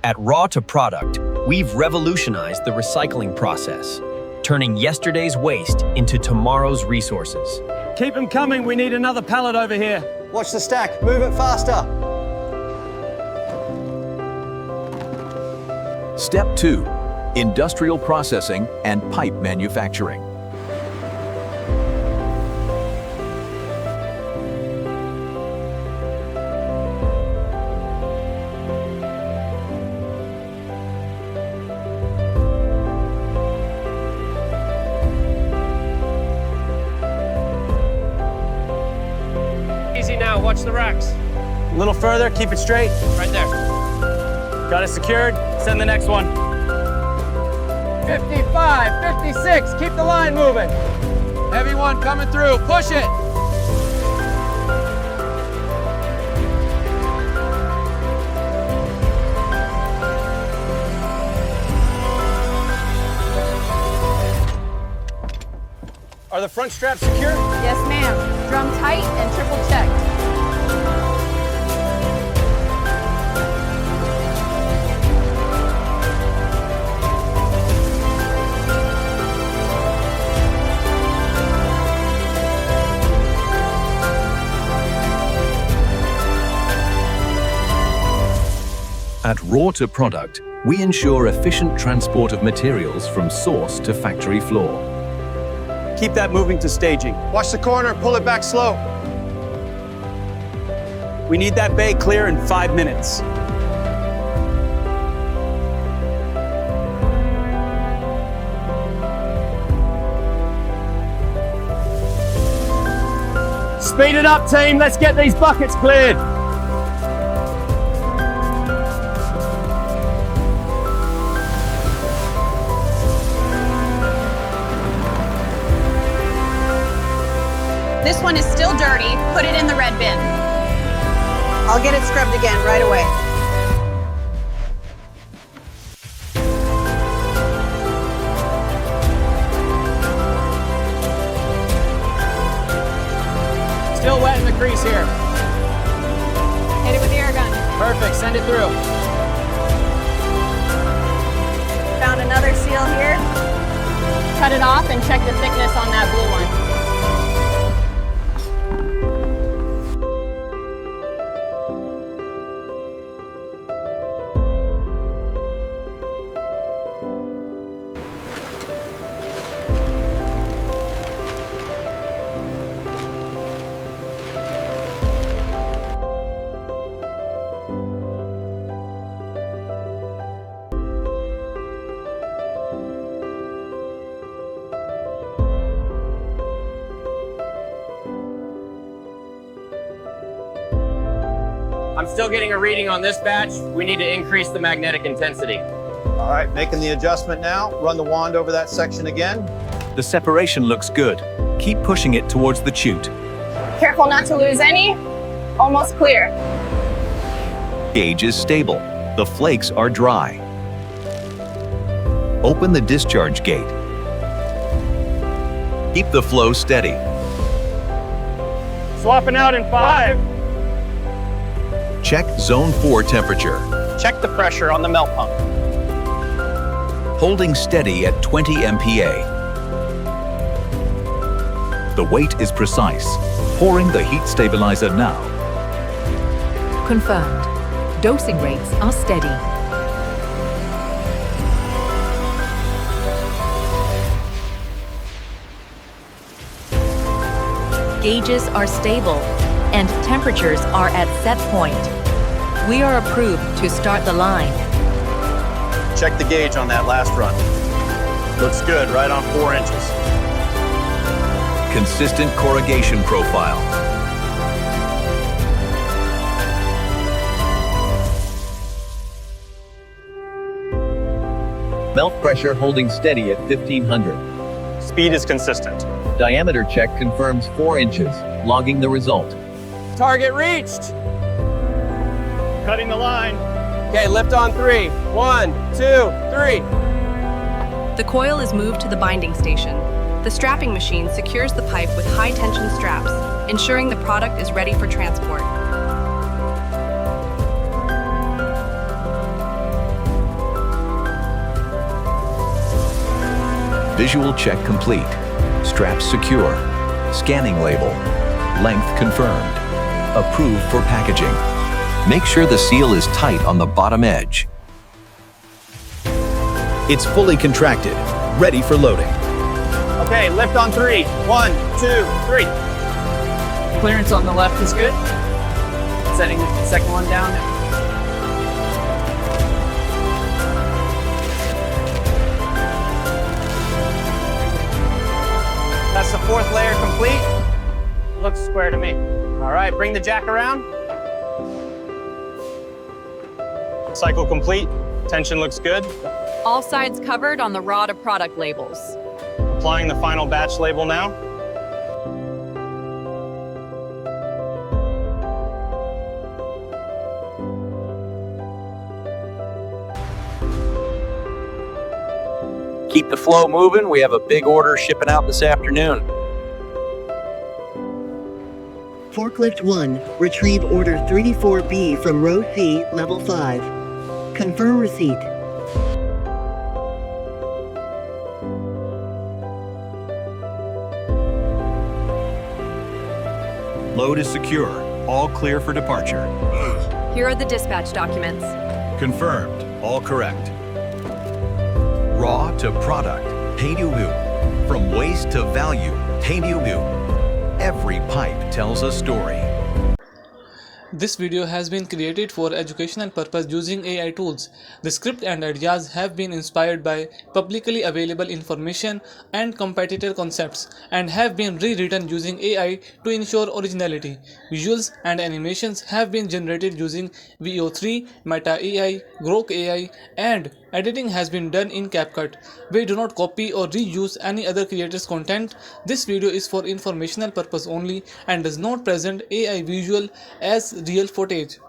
At Raw to Product, we've revolutionized the recycling process, turning yesterday's waste into tomorrow's resources. Keep them coming, we need another pallet over here. Watch the stack, move it faster. Step 2. Industrial processing and pipe manufacturing. Easy now, watch the racks. A little further, keep it straight. Right there. Got it secured, send the next one. 55, 56, keep the line moving. Heavy one coming through, push it. Are the front straps secure? Yes, ma'am. Drum tight and triple checked. At Raw to Product, we ensure efficient transport of materials from source to factory floor. Keep that moving to staging. Watch the corner, pull it back slow. We need that bay clear in 5 minutes. Speed it up, team. Let's get these buckets cleared. This one is still dirty. Put it in the red bin. I'll get it scrubbed again right away. Still wet in the crease here. Hit it with the air gun. Perfect, send it through. Found another seal here. Cut it off and check the thickness on that blue one. I'm still getting a reading on this batch. We need to increase the magnetic intensity. All right, making the adjustment now. Run the wand over that section again. The separation looks good. Keep pushing it towards the chute. Careful not to lose any. Almost clear. Gauge is stable. The flakes are dry. Open the discharge gate. Keep the flow steady. Swapping out in 5. Check zone 4 temperature. Check the pressure on the melt pump. Holding steady at 20 MPa. The weight is precise. Pouring the heat stabilizer now. Confirmed. Dosing rates are steady. Gauges are stable and temperatures are at set point. We are approved to start the line. Check the gauge on that last run. Looks good, right on 4 inches. Consistent corrugation profile. Melt pressure holding steady at 1500. Speed is consistent. Diameter check confirms 4 inches, logging the result. Target reached. Cutting the line. Okay, lift on 3. 1, 2, 3. The coil is moved to the binding station. The strapping machine secures the pipe with high-tension straps, ensuring the product is ready for transport. Visual check complete. Straps secure. Scanning label. Length confirmed. Approved for packaging. Make sure the seal is tight on the bottom edge. It's fully contracted, ready for loading. Okay, lift on 3. 1, 2, 3. Clearance on the left is good. Setting the second one down. That's the 4th layer complete. Looks square to me. All right, bring the jack around. Cycle complete. Tension looks good. All sides covered on the raw to product labels. Applying the final batch label now. Keep the flow moving. We have a big order shipping out this afternoon. Forklift 1, retrieve order 34B from row C, level 5. Confirm receipt. Load is secure. All clear for departure. Here are the dispatch documents. Confirmed. All correct. Raw to product. From waste to value. Every pipe tells a story. This video has been created for educational purpose using AI tools. The script and ideas have been inspired by publicly available information and competitor concepts and have been rewritten using AI to ensure originality. Visuals and animations have been generated using VO3, Meta AI, Grok AI, and editing has been done in CapCut. We do not copy or reuse any other creator's content. This video is for informational purpose only and does not present AI visual as real footage.